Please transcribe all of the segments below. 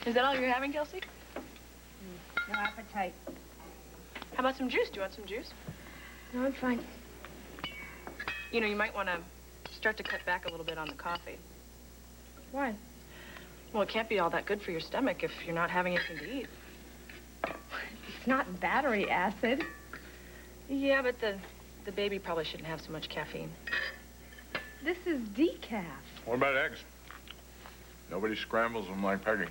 Is that all you're having, Kelsey? No appetite. How about some juice? Do you want some juice? No, I'm fine. You know, you might want to start to cut back a little bit on the coffee. Why? Well, it can't be all that good for your stomach if you're not having anything to eat. It's not battery acid. Yeah, but the baby probably shouldn't have so much caffeine. This is decaf. What about eggs? Nobody scrambles them like Peggy.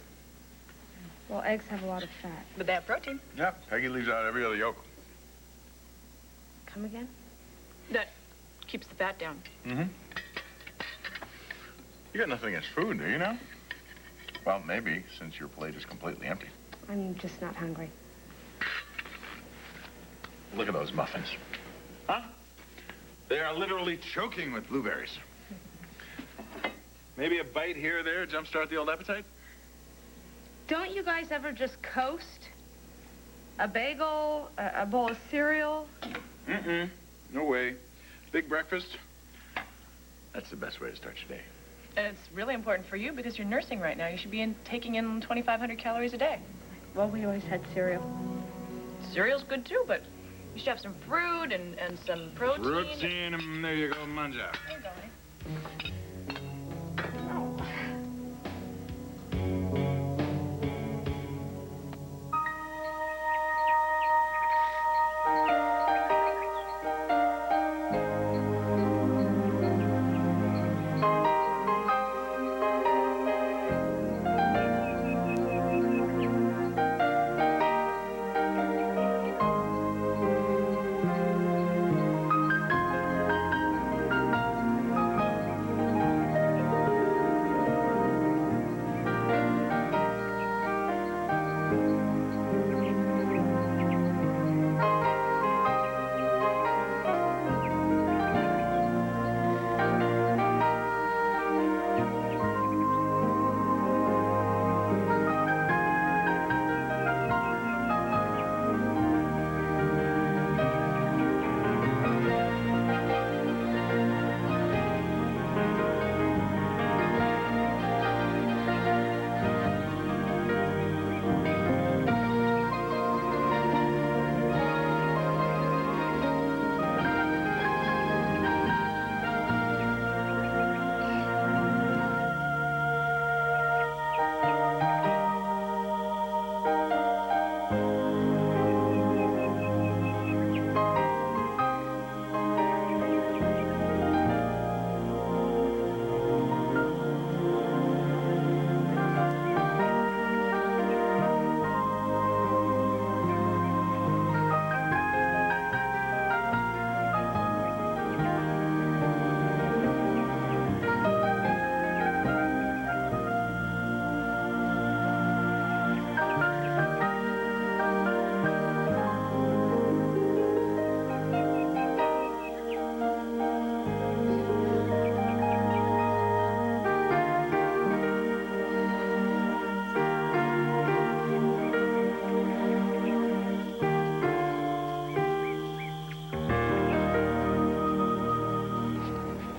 Well, eggs have a lot of fat. But they have protein. Yeah, Peggy leaves out every other yolk. Come again? That keeps the fat down. Mm-hmm. You got nothing against food, do you now? Well, maybe, since your plate is completely empty. I'm just not hungry. Look at those muffins. Huh? They are literally choking with blueberries. Maybe a bite here or there jumpstart the old appetite? Don't you guys ever just coast? A bagel, a bowl of cereal? Mm-mm. No way. Big breakfast. That's the best way to start your day. And it's really important for you because you're nursing right now. You should be taking in 2,500 calories a day. Well, we always had cereal. Cereal's good too, but you should have some fruit and some protein. Protein, there you go, manja. There you go, honey.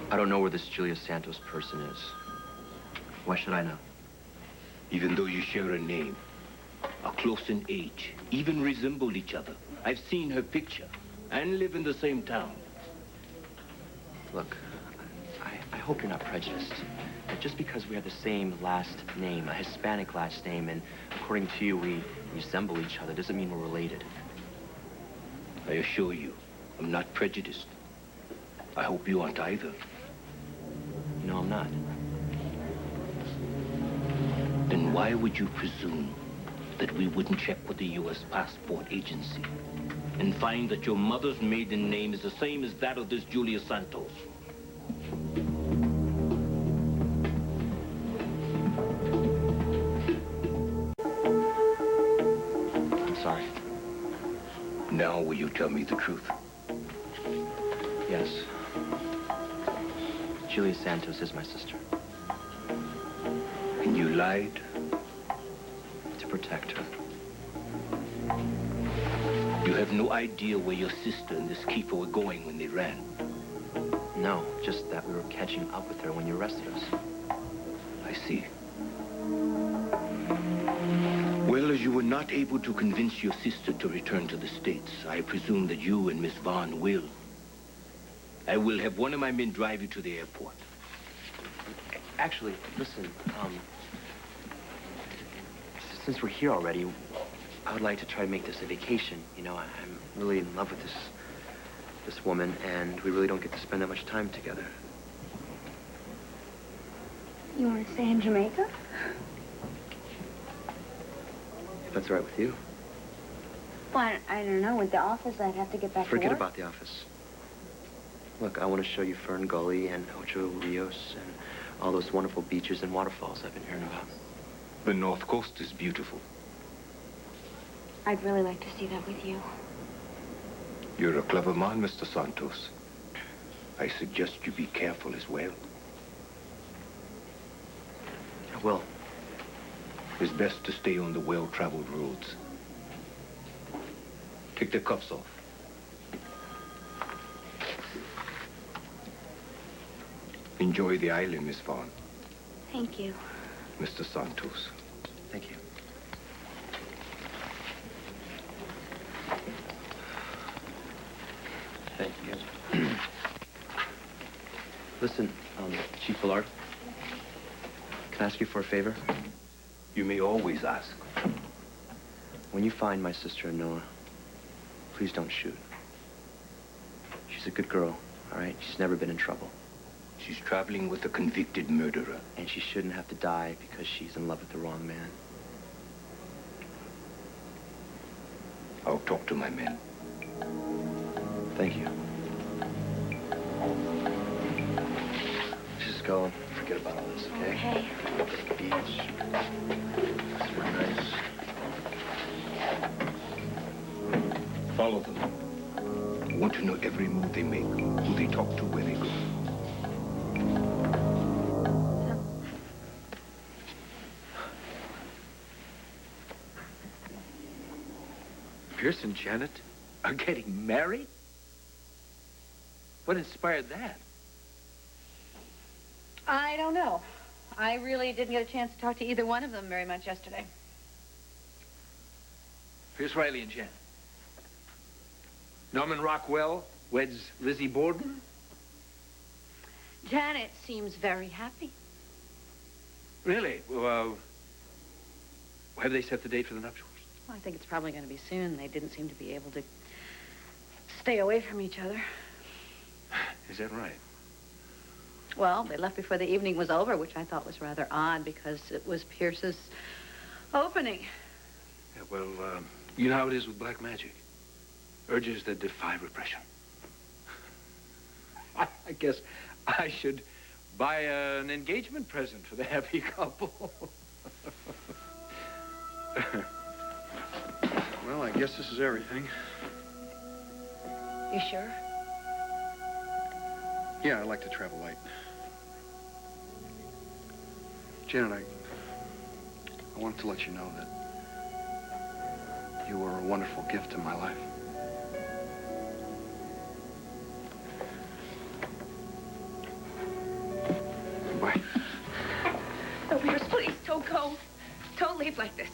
I don't know where this Julia Santos person is. Why should I know? Even though you share a name, are close in age, even resemble each other. I've seen her picture and live in the same town. Look, I hope you're not prejudiced. But just because we have the same last name, a Hispanic last name, and according to you, we resemble each other, doesn't mean we're related. I assure you, I'm not prejudiced. I hope you aren't either. No, I'm not. Then why would you presume that we wouldn't check with the U.S. Passport Agency and find that your mother's maiden name is the same as that of this Julia Santos? I'm sorry. Now will you tell me the truth? Yes. Julia Santos is my sister. And you lied? To protect her. You have no idea where your sister and this keeper were going when they ran? No, just that we were catching up with her when you arrested us. I see. were not able to convince your sister to return to the States. I presume that you and Miss Vaughn will. I will have one of my men drive you to the airport. Actually, listen, since we're here already, I would like to try to make this a vacation. You know, I'm really in love with this woman, and we really don't get to spend that much time together. You want to stay in Jamaica? If that's all right with you. Well, I don't know. With the office, I'd have to get back to work. Forget about the office. Look, I want to show you Fern Gully and Ocho Rios and all those wonderful beaches and waterfalls I've been hearing about. The North Coast is beautiful. I'd really like to see that with you. You're a clever man, Mr. Santos. I suggest you be careful as well. I will. It's best to stay on the well-traveled roads. Take the cuffs off. Enjoy the island, Miss Vaughn. Thank you. Mr. Santos. Thank you. Thank you. Listen, Chief Ballard, can I ask you for a favor? You may always ask. When you find my sister Noah, please don't shoot. She's a good girl, all right? She's never been in trouble. She's traveling with a convicted murderer. And she shouldn't have to die because she's in love with the wrong man. I'll talk to my men. Thank you. Let's just go and forget about all this, okay? Okay. Go to the beach. It's really nice. Follow them. I want to know every move they make, who they talk to, where they go. Pierce and Janet are getting married? What inspired that? I don't know. I really didn't get a chance to talk to either one of them very much yesterday. Pierce Riley and Janet. Norman Rockwell weds Lizzie Borden? Janet seems very happy. Really? Well, have they set the date for the nuptials? Well, I think it's probably going to be soon. They didn't seem to be able to stay away from each other. Is that right? Well, they left before the evening was over, which I thought was rather odd because it was Pierce's opening. Yeah, well, you know how it is with black magic. Urges that defy repression. I guess I should buy an engagement present for the happy couple. Well, I guess this is everything. You sure? Yeah, I like to travel light. Janet, I wanted to let you know that you were a wonderful gift in my life. Goodbye. No, Pierce, please, don't go. Don't leave like this.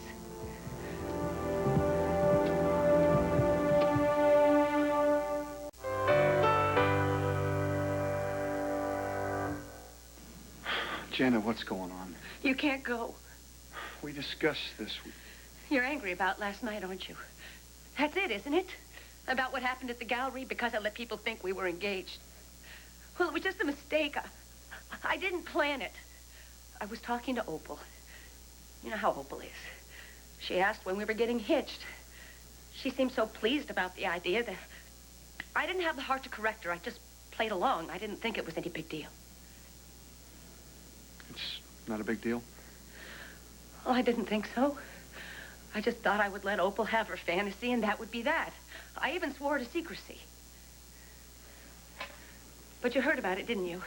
Janet, what's going on? You can't go. We discussed this. You're angry about last night, aren't you? That's it, isn't it? About what happened at the gallery because I let people think we were engaged. Well, it was just a mistake. I didn't plan it. I was talking to Opal. You know how Opal is. She asked when we were getting hitched. She seemed so pleased about the idea that I didn't have the heart to correct her. I just played along. I didn't think it was any big deal. It's not a big deal? Well, I didn't think so. I just thought I would let Opal have her fantasy, and that would be that. I even swore to secrecy. But you heard about it, didn't you?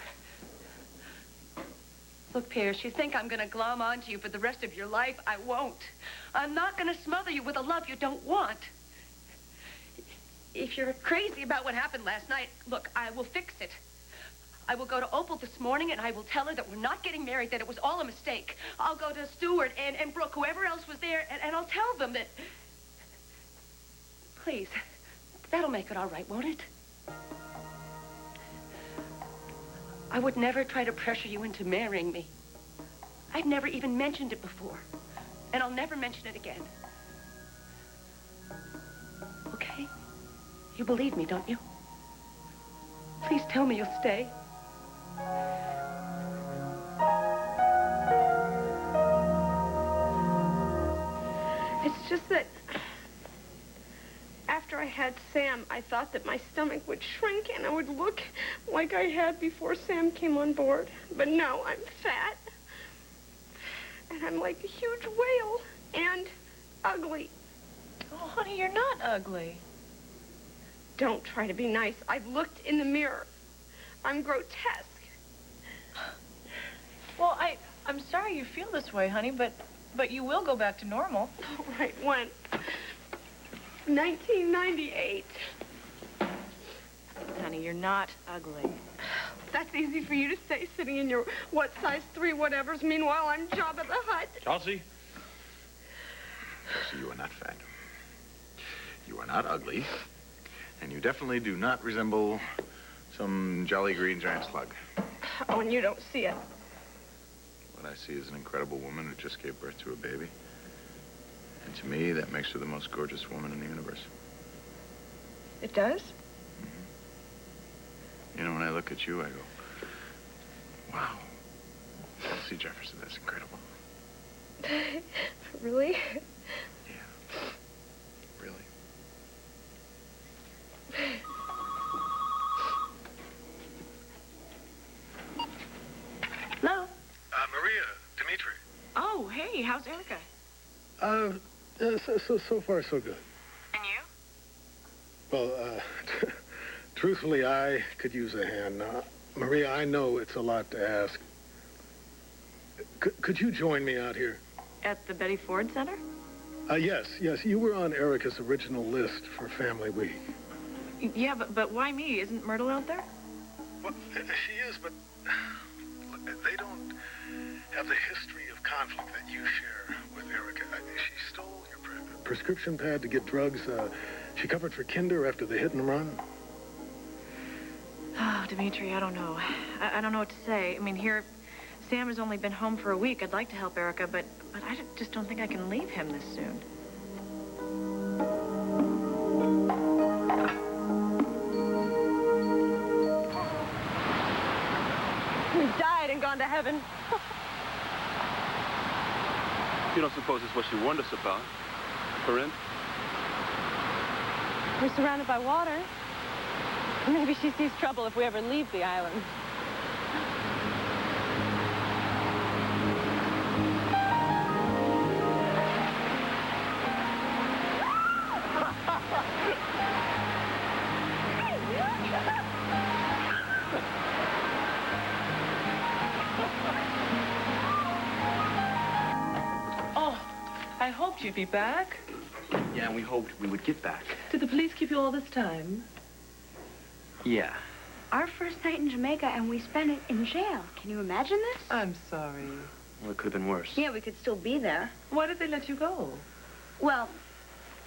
Look, Pierce, you think I'm going to glom onto you for the rest of your life? I won't. I'm not going to smother you with a love you don't want. If you're crazy about what happened last night, look, I will fix it. I will go to Opal this morning, and I will tell her that we're not getting married, that it was all a mistake. I'll go to Stewart and Brooke, whoever else was there, and I'll tell them that... Please, that'll make it all right, won't it? I would never try to pressure you into marrying me. I've never even mentioned it before, and I'll never mention it again. Okay? You believe me, don't you? Please tell me you'll stay. It's just that after I had Sam, I thought that my stomach would shrink and I would look like I had before Sam came on board. But no, I'm fat. And I'm like a huge whale and ugly. Oh, honey, you're not ugly. Don't try to be nice. I've looked in the mirror. I'm grotesque. Well, I'm sorry you feel this way, honey, but you will go back to normal. All right, when? 1998. Honey, you're not ugly. That's easy for you to say, sitting in your what size 3 whatevers. Meanwhile, I'm Jabba the Hutt. Chelsea? Chelsea, you are not fat. You are not ugly. And you definitely do not resemble some jolly green giant slug. Oh, and you don't see it. What I see is an incredible woman who just gave birth to a baby. And to me, that makes her the most gorgeous woman in the universe. It does? Mm-hmm. You know, when I look at you, I go, wow. Chelsea Jefferson, that's incredible. Really? Yeah. Really. Hello? Maria, Dimitri. Oh, hey, how's Erica? So far, so good. And you? Well, truthfully, I could use a hand. Maria, I know it's a lot to ask. Could you join me out here? At the Betty Ford Center? Yes. You were on Erica's original list for Family Week. Yeah, but why me? Isn't Myrtle out there? Well, she is, but look, they don't have the history of conflict that you share with Erica. She stole your prescription pad to get drugs. She covered for Kinder after the hit and run. Oh, Dimitri, I don't know. I don't know what to say. I mean, here, Sam has only been home for a week. I'd like to help Erica, but I just don't think I can leave him this soon. We've died and gone to heaven. You don't suppose it's what she warned us about? Corinne? We're surrounded by water. Maybe she sees trouble if we ever leave the island. Oh, I hoped you'd be back. Yeah, and we hoped we would get back. Did the police keep you all this time? Yeah. Our first night in Jamaica, and we spent it in jail. Can you imagine this? I'm sorry. Well, it could have been worse. Yeah, we could still be there. Why did they let you go? Well,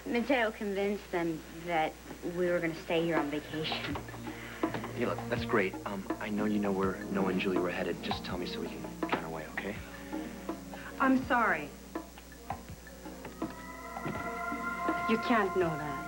Mateo convinced them that we were going to stay here on vacation. Hey, look, that's great. I know you know where Noah and Julie were headed. Just tell me so we can get on our way, okay? I'm sorry. You can't know that.